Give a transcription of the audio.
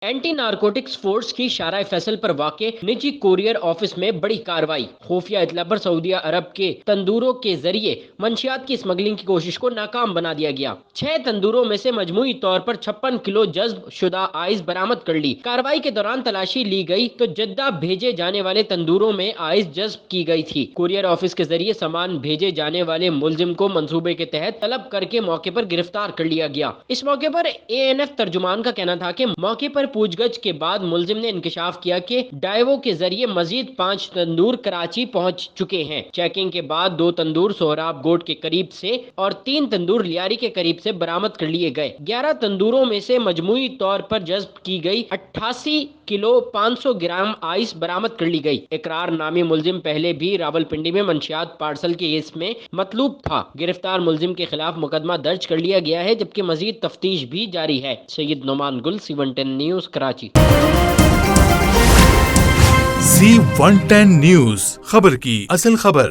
Anti narcotics force کی شارع فیصل پر واقع نجی کوریئر آفس میں بڑی کارروائی۔ خفیہ اطلاع پر سعودیہ عرب کے تندوروں کے ذریعے منشیات کی اسمگلنگ کی کوشش کو ناکام بنا دیا گیا۔ 6 تندوروں میں سے مجموعی طور پر 56 کلو جذب شدہ آئس برآمد کر لی۔ کارروائی کے دوران تلاشی لی گئی تو جدہ بھیجے جانے والے تندوروں میں آئس جذب کی گئی تھی۔ کوریئر آفس کے ذریعے سامان بھیجے جانے والے ملزم کو منصوبے کے تحت طلب کر کے موقع پر گرفتار کر لیا گیا۔ اس موقع پر ANF ترجمان کا کہنا تھا کہ موقع پر پوچھ گچھ کے بعد ملزم نے انکشاف کیا کہ ڈائیوو کے ذریعے مزید 5 تندور کراچی پہنچ چکے ہیں۔ چیکنگ کے بعد 2 تندور سہراب گوٹ کے قریب سے اور 3 تندور لیاری کے قریب سے برآمد کر لیے گئے۔ 11 تندوروں میں سے مجموعی طور پر جذب کی گئی 88 کلو 500 گرام آئس برآمد کر لی گئی۔ اقرار نامی ملزم پہلے بھی راولپنڈی میں منشیات پارسل کے کیس میں مطلوب تھا۔ گرفتار ملزم کے خلاف مقدمہ درج کر لیا گیا ہے جبکہ مزید تفتیش بھی جاری ہے۔ سید نعمان گل، C110 news, Karachi. C110 news, خبر کی اصل خبر۔